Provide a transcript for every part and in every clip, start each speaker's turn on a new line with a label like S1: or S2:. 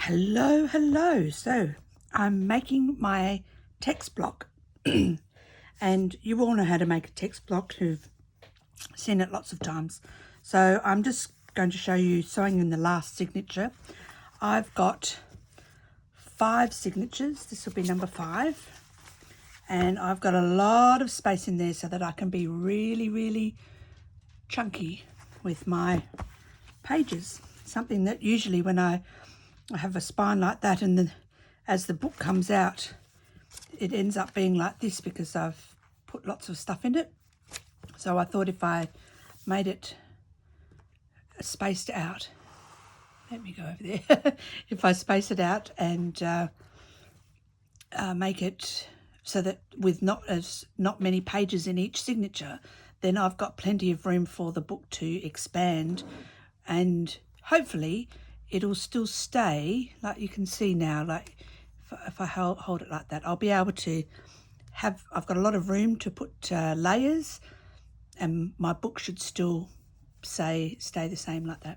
S1: Hello. So I'm making my text block and you all know how to make a text block who've seen it lots of times. So I'm just going to show you sewing in the last signature. I've got 5 signatures. This will be number 5. And I've got a lot of space in there so that I can be really chunky with my pages. Something that usually when I have a spine like that and then as the book comes out it ends up being like this because I've put lots of stuff in it. So I thought if I made it spaced out, let me go over there, if I space it out and make it so that with not many pages in each signature, then I've got plenty of room for the book to expand, and hopefully it'll still stay like you can see now. Like if I hold it like that, I'll be able to have, I've got a lot of room to put layers, and my book should still stay the same like that.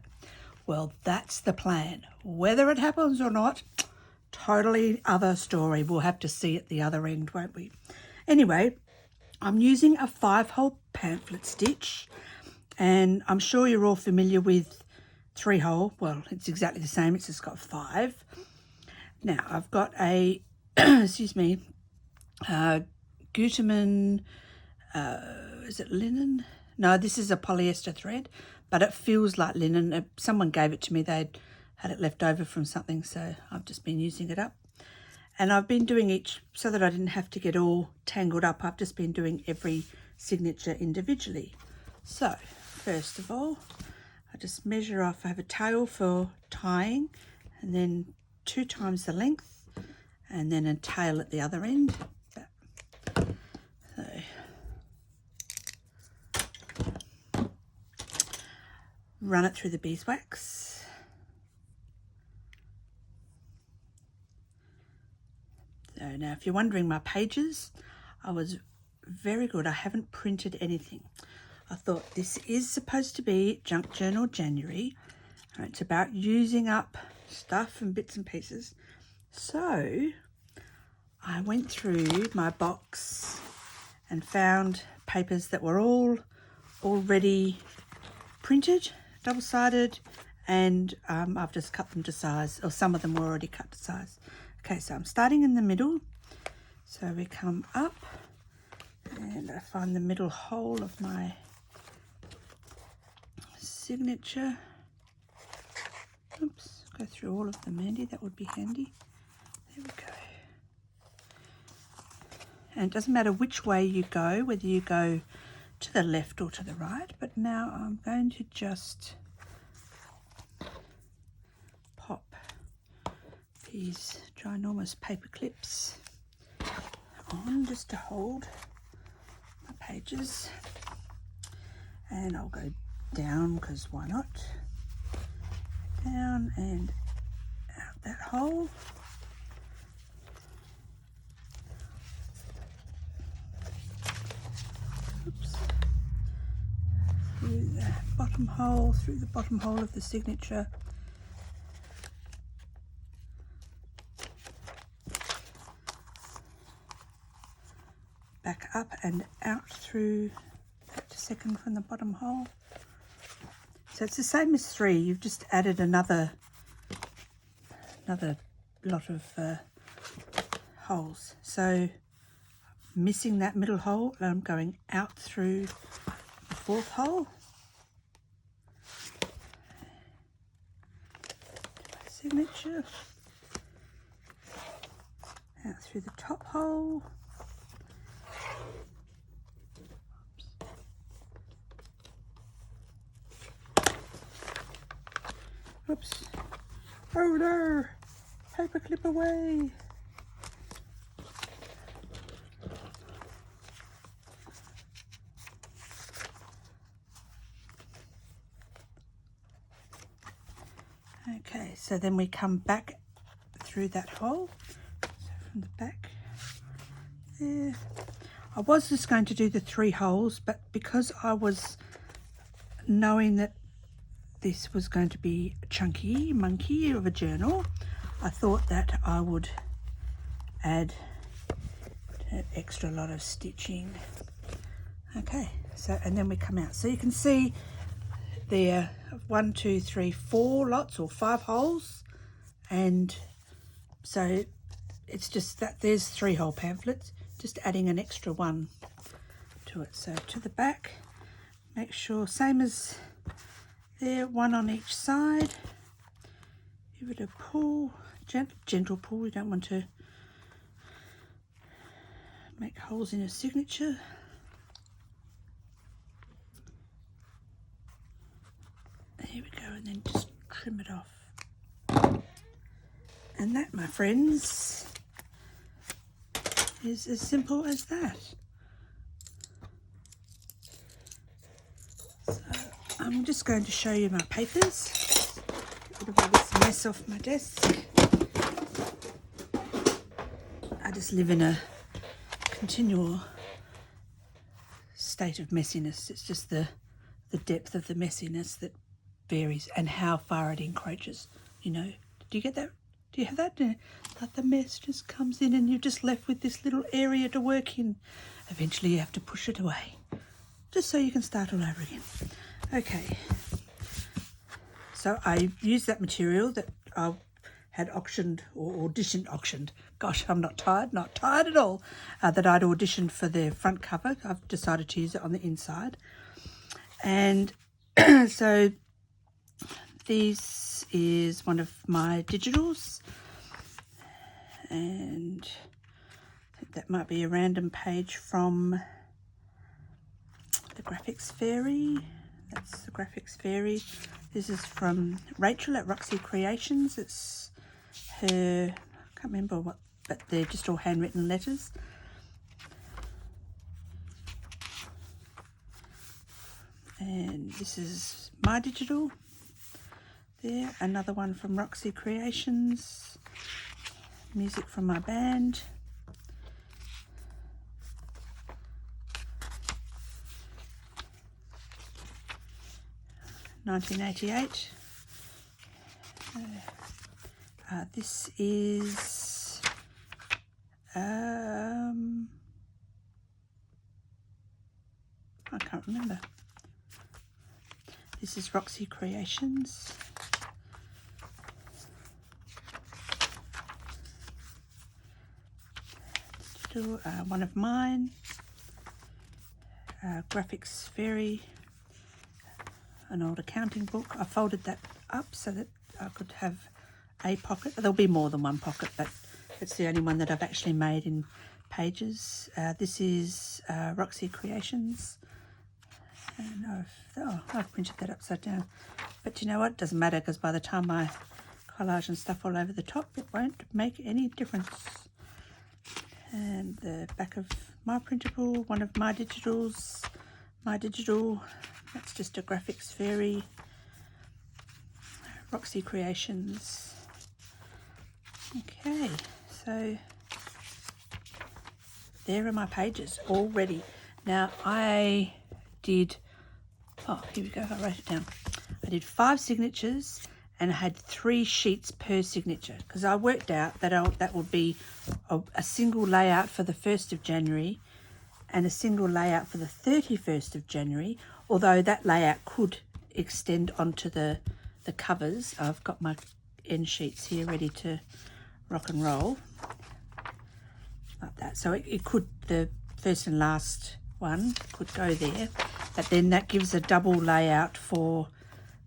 S1: Well, that's the plan. Whether it happens or not, totally other story. We'll have to see at the other end, won't we? Anyway, I'm using a 5-hole pamphlet stitch, and I'm sure you're all familiar with 3-hole. Well, it's exactly the same, it's just got 5. Now I've got a excuse me, Gutermann, is it linen? No, this is a polyester thread, but it feels like linen. Someone gave it to me, they'd had it left over from something, so I've just been using it up. And I've been doing each, so that I didn't have to get all tangled up, I've just been doing every signature individually. So first of all, I just measure off, I have a tail for tying, and then 2 times the length, and then a tail at the other end. So run it through the beeswax. So now if you're wondering my pages, I was very good. I haven't printed anything. I thought this is supposed to be Junk Journal January. It's about using up stuff and bits and pieces. So I went through my box and found papers that were all already printed, double-sided, and I've just cut them to size, or some of them were already cut to size. Okay, so I'm starting in the middle. So we come up and I find the middle hole of my signature. Oops, go through all of them, Mandy, that would be handy. There we go. And it doesn't matter which way you go, whether you go to the left or to the right, but now I'm going to just pop these ginormous paper clips on just to hold my pages, and I'll go down because why not, down and out that hole. Oops. Through the bottom hole of the signature. Back up and out through that second from the bottom hole. So it's the same as 3. You've just added another lot of holes. So missing that middle hole, and I'm going out through the 4th hole. Signature. Out through the top hole. Oops. Oh no! Paper clip away! Okay, so then we come back through that hole. So from the back there. I was just going to do the 3 holes, but because I was knowing that this was going to be a chunky monkey of a journal, I thought that I would add an extra lot of stitching. Okay, so and then we come out. So you can see there 1, 2, 3, 4 lots or 5 holes, and so it's just that there's 3 hole pamphlets, just adding an extra one to it. So to the back, make sure same as there, 1 on each side. Give it a pull, gentle pull. We don't want to make holes in your signature. There we go, and then just trim it off. And that, my friends, is as simple as that. So I'm just going to show you my papers. Get rid of all this mess off my desk. I just live in a continual state of messiness. It's just the depth of the messiness that varies and how far it encroaches, you know. Do you get that? Do you have that? Like the mess just comes in and you're just left with this little area to work in. Eventually you have to push it away, just so you can start all over again. Okay, so I used that material that I had auditioned. Gosh, I'm not tired at all. That I'd auditioned for the front cover. I've decided to use it on the inside. And so this is one of my digitals, and I think that might be a random page from the Graphics Fairy. That's the Graphics Fairy. This is from Rachel at Roxy Creations. It's her, I can't remember what, but they're just all handwritten letters. And this is my digital. There, another one from Roxy Creations. Music from my band. (1988). This is I can't remember. This is Roxy Creations. One of mine. Graphics Fairy. An old accounting book. I folded that up so that I could have a pocket. There'll be more than one pocket, but it's the only one that I've actually made in pages. This is Roxy Creations. And I've printed that upside down. But you know what? It doesn't matter, because by the time I collage and stuff all over the top, it won't make any difference. And the back of my printable, one of my digitals. My digital, that's just a Graphics Fairy. Roxy Creations. Okay, so there are my pages all ready. Now I did, oh, here we go, I wrote it down. I did 5 signatures and I had 3 sheets per signature, because I worked out that that would be a single layout for the 1st of January and a single layout for the 31st of January, although that layout could extend onto the covers. I've got my end sheets here ready to rock and roll like that. So it could, the first and last one could go there, but then that gives a double layout for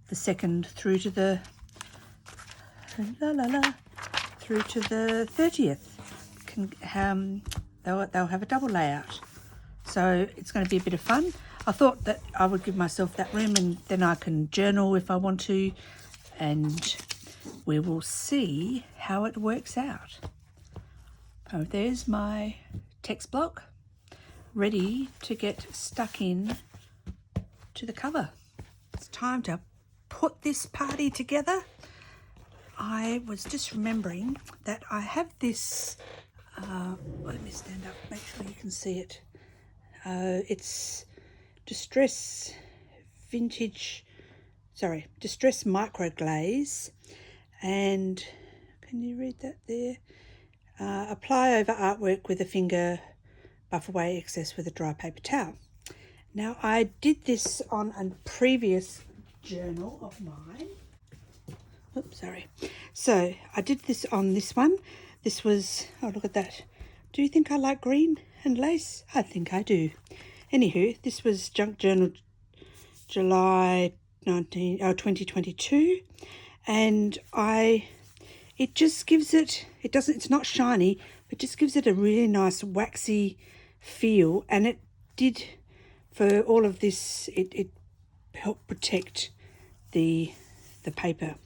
S1: the 2nd through to the through to the 30th. They'll have a double layout, so it's going to be a bit of fun. I thought that I would give myself that room, and then I can journal if I want to, and we will see how it works out. Oh, there's my text block ready to get stuck in to the cover. It's time to put this party together. I was just remembering that I have this, let me stand up, make sure you can see it. It's Distress Microglaze, and Can you read that there? Apply over artwork with a finger, buff away excess with a dry paper towel. Now I did this on a previous journal of mine. Oops, sorry. So I did this on this one. This was, oh look at that. Do you think I like green and lace? I think I do. Anywho, this was Junk Journal July 2022, and it just gives it's not shiny, but just gives it a really nice waxy feel, and it did, for all of this, it helped protect the paper.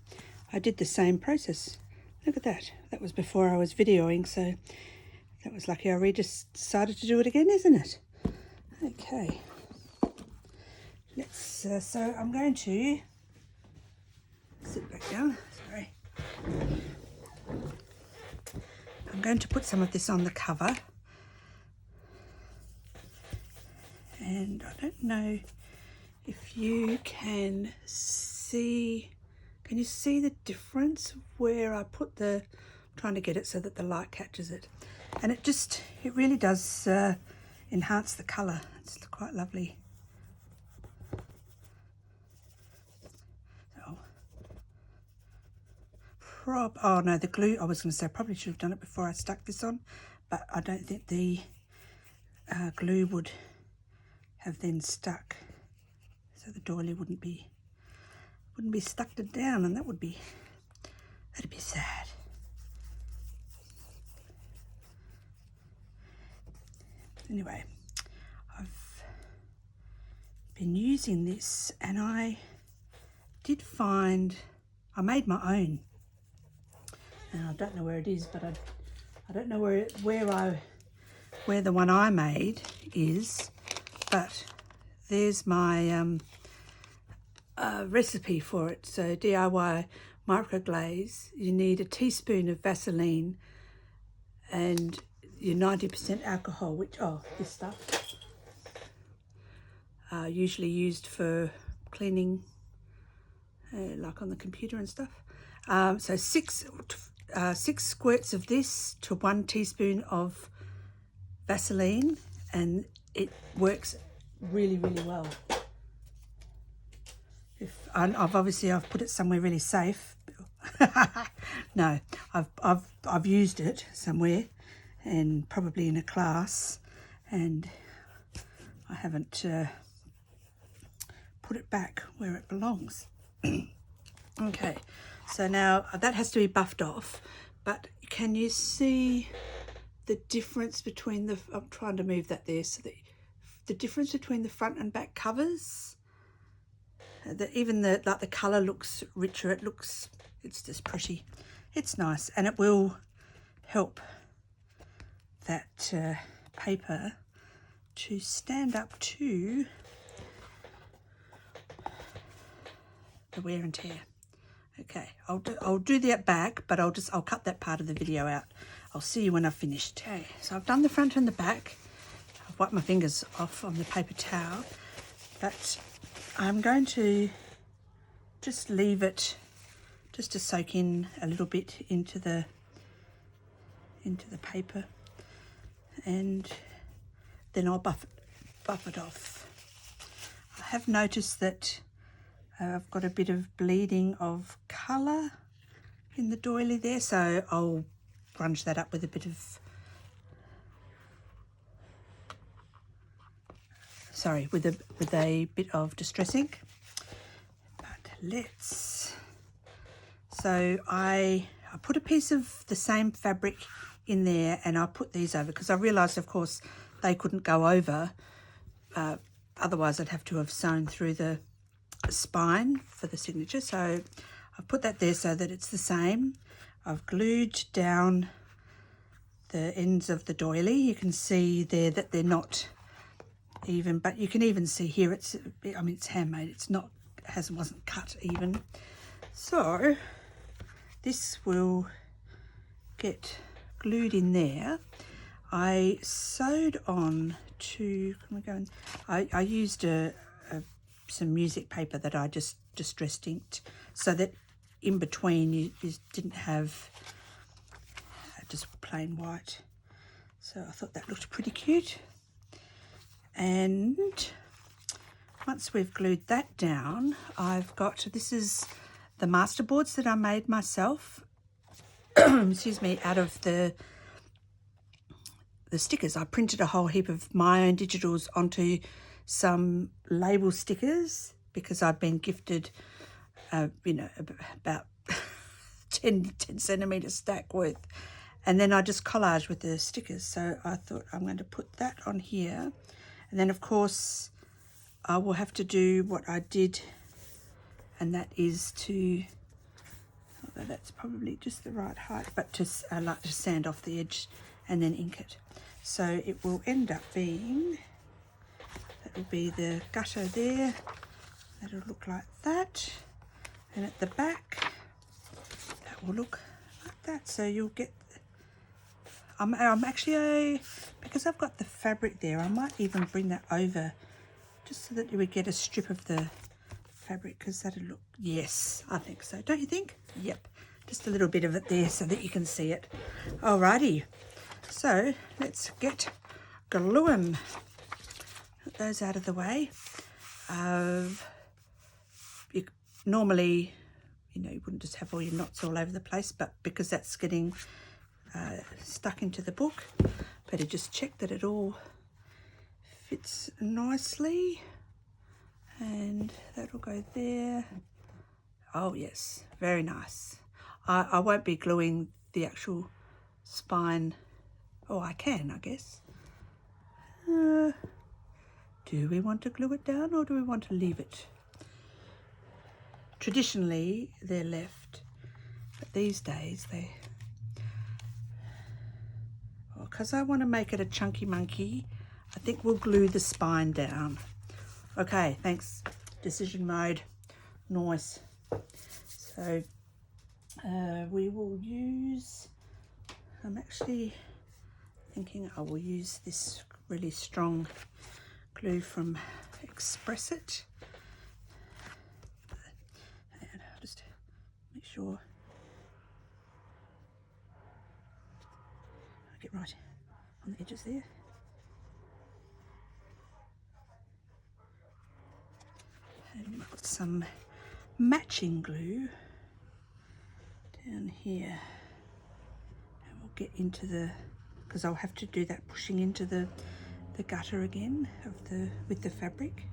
S1: I did the same process. Look at that. That was before I was videoing, so that was lucky. I just decided to do it again, isn't it? Okay. Let's. So I'm going to sit back down. Sorry. I'm going to put some of this on the cover, and I don't know if you can see. Can you see the difference where I put the, I'm trying to get it so that the light catches it, and it really does enhance the colour. It's quite lovely. So, oh no, the glue, I was going to say I probably should have done it before I stuck this on, but I don't think the glue would have then stuck, so the doily wouldn't be stuck down, and that'd be sad. Anyway, I've been using this, and I did find, I made my own, and I don't know where it is, but I don't know where the one I made is, but there's my recipe for it. So DIY microglaze, you need a teaspoon of Vaseline and your 90% alcohol, which, this stuff, usually used for cleaning, like on the computer and stuff. So six squirts of this to 1 teaspoon of Vaseline, and it works really, really well. I've put it somewhere really safe. No, I've used it somewhere, and probably in a class, and I haven't put it back where it belongs. Okay, so now that has to be buffed off, but can you see the difference between I'm trying to move that there, so the difference between the front and back covers? Even the colour looks richer. It's just pretty. It's nice, and it will help that paper to stand up to the wear and tear. Okay, I'll do that back, but I'll cut that part of the video out. I'll see you when I've finished. Okay, so I've done the front and the back. I've wiped my fingers off on the paper towel, but I'm going to just leave it just to soak in a little bit into the paper, and then I'll buff it off. I have noticed that I've got a bit of bleeding of colour in the doily there, so I'll grunge that up with a bit of, with a bit of Distress ink. But so I put a piece of the same fabric in there, and I put these over because I realised, of course, they couldn't go over. Otherwise, I'd have to have sewn through the spine for the signature. So I've put that there so that it's the same. I've glued down the ends of the doily. You can see there that they're not even, but you can even see here it's handmade. Wasn't cut even. So this will get glued in there. I sewed on to, I used some music paper that I just distress inked, so that in between you didn't have just plain white. So I thought that looked pretty cute. And once we've glued that down, I've got, this is the masterboards that I made myself, excuse me, out of the stickers. I printed a whole heap of my own digitals onto some label stickers because I'd been gifted, you know, about 10 centimetre stack worth. And then I just collaged with the stickers. So I thought I'm going to put that on here. And then, of course, I will have to do what I did, and that is to, although that's probably just the right height, but just I like to sand off the edge and then ink it. So it will end up being, that will be the gutter there. That'll look like that. And at the back, that will look like that. So you'll get, I'm actually, because I've got the fabric there, I might even bring that over just so that you would get a strip of the fabric, because that'll look, yes, I think so. Don't you think? Yep, just a little bit of it there so that you can see it. Alrighty, so let's get gluing. Put those out of the way. Normally, you know, you wouldn't just have all your knots all over the place, but because that's getting stuck into the book, better just check that it all fits nicely, and that'll go there. Oh yes, very nice. I won't be gluing the actual spine. Oh, I can, I guess. Do we want to glue it down or do we want to leave it? Traditionally they're left, but these days they, because I want to make it a chunky monkey, I think we'll glue the spine down. Okay, thanks. Decision mode. Nice. So we will use, I'm actually thinking I will use this really strong glue from Express It. And I'll just make sure I get right on the edges there. And we've got some matching glue down here. And we'll get into the, because I'll have to do that pushing into the gutter again of the, with the fabric.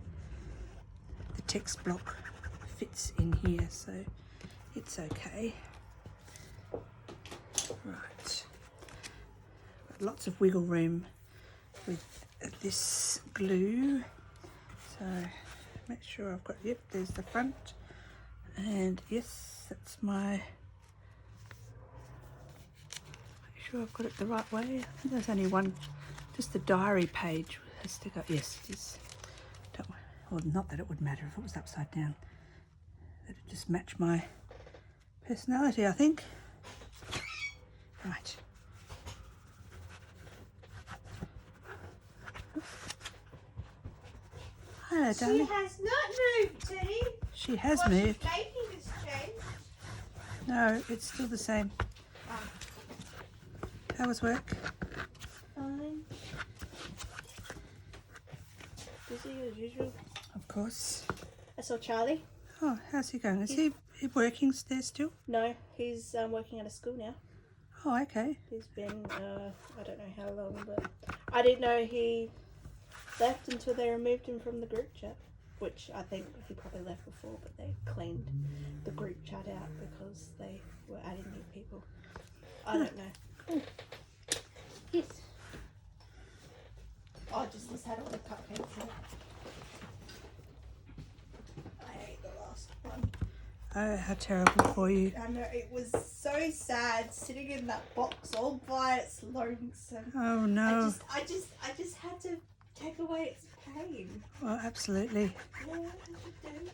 S1: The text block fits in here, so it's okay. Right. Got lots of wiggle room with this glue. So make sure I've got, yep, there's the front, and yes, that's my, make sure I've got it the right way. I think there's only one, just the diary page has to go, yes it is. Don't, well, not that it would matter if it was upside down. That'd just match my personality, I think. Right. Hello, darling.
S2: She has not moved, Teddy.
S1: She has
S2: What
S1: moved.
S2: she's making has changed.
S1: No, it's still the same.
S2: Oh.
S1: How was work?
S2: Fine. Busy as usual.
S1: Of course.
S2: I saw Charlie.
S1: Oh, how's he going? Is he working there still?
S2: No, he's working at a school now.
S1: Oh, okay.
S2: He's been, I don't know how long, but I didn't know he left until they removed him from the group chat, which I think he probably left before, but they cleaned the group chat out because they were adding new people. I don't know.
S1: Cool.
S2: Yes. I just had all the cupcakes in it. I ate the last one.
S1: Oh, how terrible for you.
S2: I know, it was so sad sitting in that box all by its lonesome.
S1: Oh no.
S2: I just had to take away its pain.
S1: Well, absolutely.
S2: Yeah, what did you do?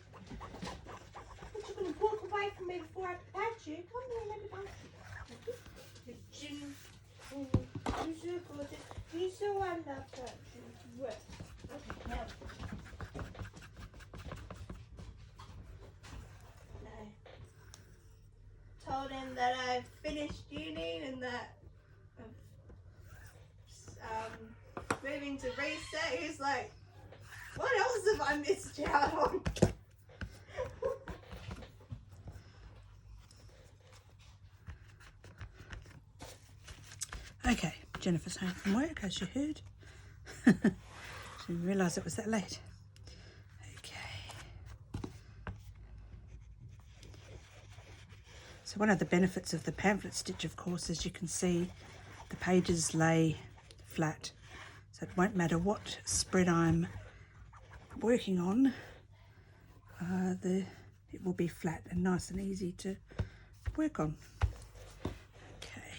S2: But you're gonna walk away from me before I pat you. Come here, let me pat you. You're so good. You're so wonderful. Okay, now. No. Told him that I finished uni and that saving to reset. He was like, what else have I missed out on?
S1: Okay, Jennifer's home from work, as you heard. Didn't realise it was that late. Okay. So one of the benefits of the pamphlet stitch, of course, as you can see, the pages lay flat. So it won't matter what spread I'm working on, it will be flat and nice and easy to work on. Okay.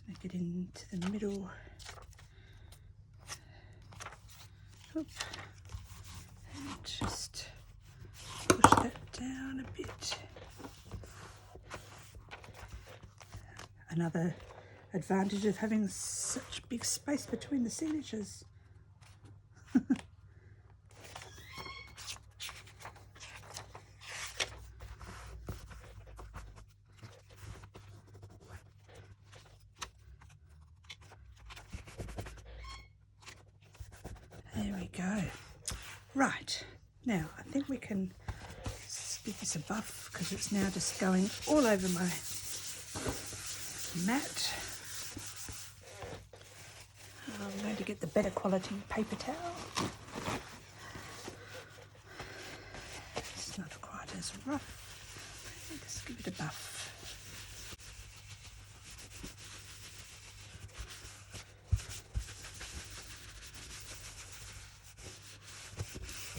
S1: Snake it into the middle. Oop. And just push that down a bit. Another advantage of having such big space between the signatures. There we go. Right, now I think we can give this a buff because it's now just going all over my mat. I'm going to get the better quality paper towel. It's not quite as rough. Just give it a buff.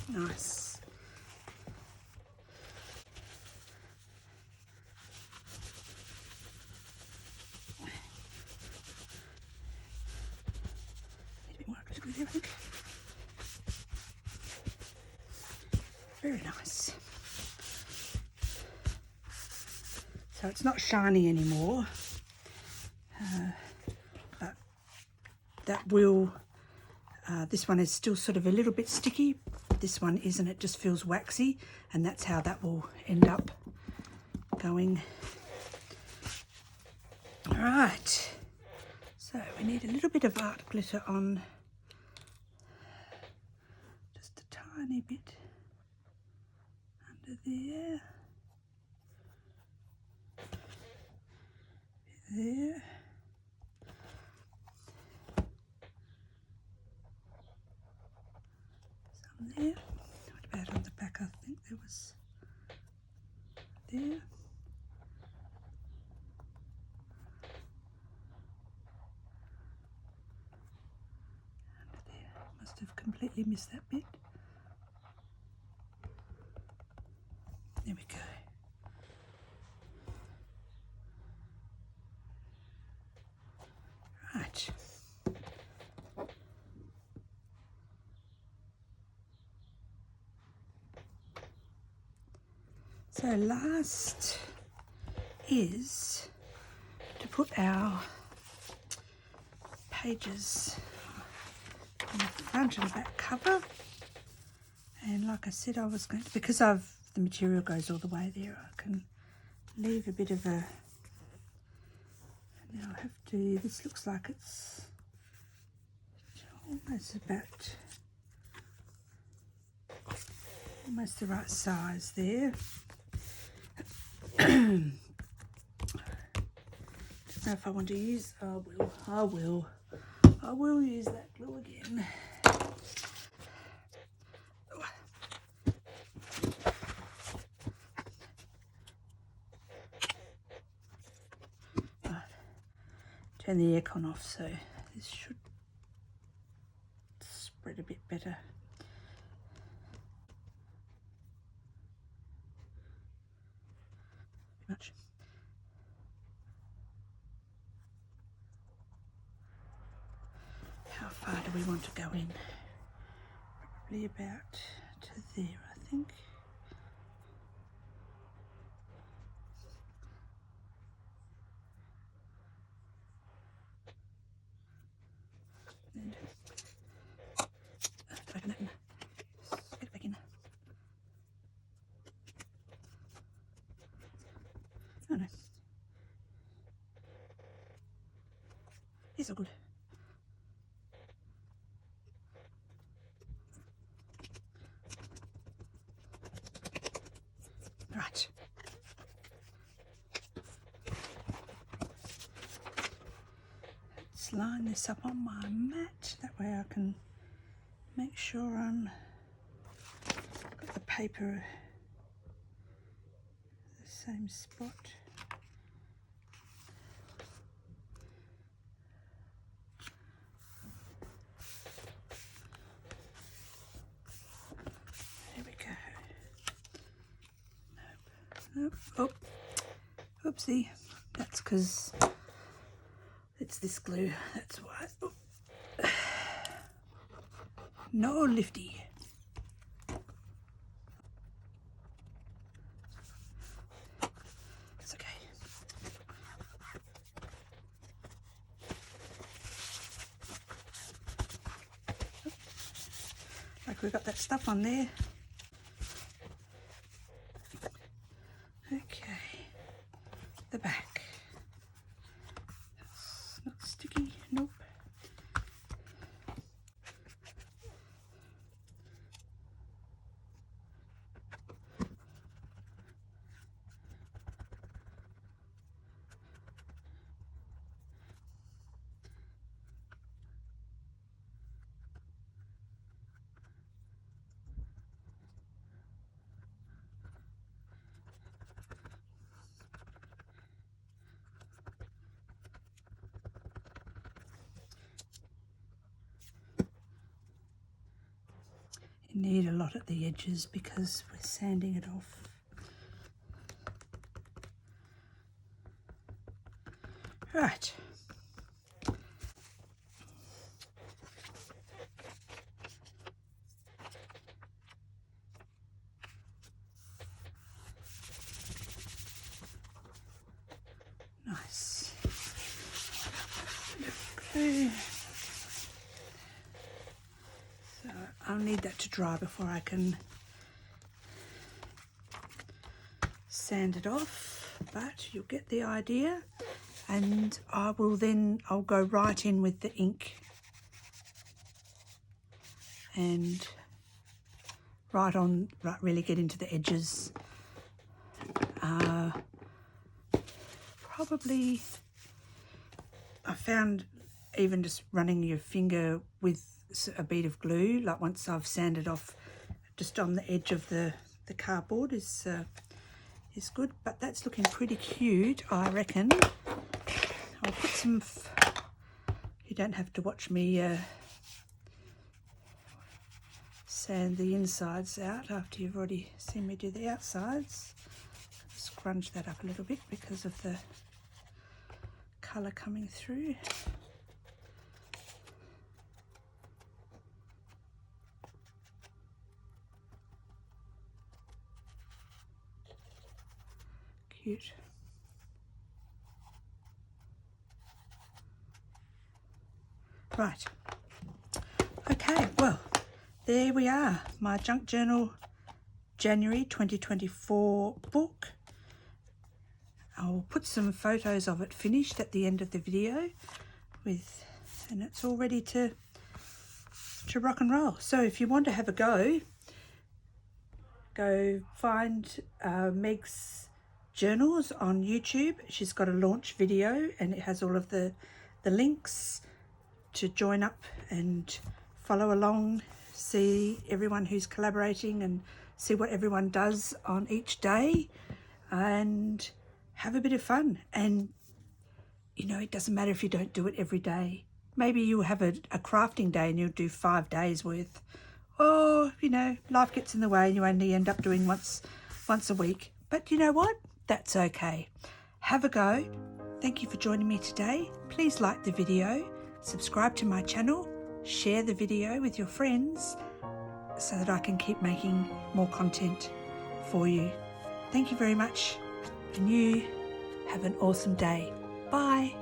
S1: Nice. Need a bit more glue there, I think. Very nice. So it's not shiny anymore, but that will, this one is still sort of a little bit sticky. This one isn't, it just feels waxy, and that's how that will end up going. All right, so we need a little bit of art glitter on, just a tiny bit under there, there. Some there. What about on the back? I think there was there. Under there. Must have completely missed that bit. There we go. Right. So last is to put our pages on the front and back cover. And like I said, I was going to, because the material goes all the way there, I can leave a bit of a, now I have to, this looks like it's almost the right size there. Don't know if I want to use, I will use that glue again. Turn the aircon off, so this should spread a bit better. Too much. How far do we want to go in? Probably about to there, I think. And open that and get it back in. These are good. Right. Let's line this up on my mat. That way I can make sure I'm got the paper the same spot. There we go. Nope. Nope. Oh, oopsie. That's because it's this glue. That's why. Oh. No lifty. It's okay. Like we got that stuff on there. Okay. The back. That's not sticky. Nope. You need a lot at the edges because we're sanding it off. Right. Nice. Okay. So I'll need that to dry before I can sand it off, but you'll get the idea. And I'll go right in with the ink and really get into the edges. Probably, I found even just running your finger with a bead of glue, like once I've sanded off just on the edge of the cardboard is good, but that's looking pretty cute, I reckon. I'll put some, you don't have to watch me sand the insides out after you've already seen me do the outsides. Scrunch that up a little bit because of the colour coming through. Cute. Right. Okay, well, there we are. My Junk Journal January 2024 book. I'll put some photos of it finished at the end of the video and it's all ready to rock and roll. So if you want to have a go find Megs Journals on YouTube. She's got a launch video and it has all of the links to join up and follow along, see everyone who's collaborating and see what everyone does on each day and have a bit of fun. And you know, it doesn't matter if you don't do it every day. Maybe you'll have a crafting day and you'll do 5 days worth, or you know, life gets in the way and you only end up doing once a week. But you know what, that's okay. Have a go. Thank you for joining me today. Please like the video, subscribe to my channel, share the video with your friends so that I can keep making more content for you. Thank you very much, and you have an awesome day. Bye.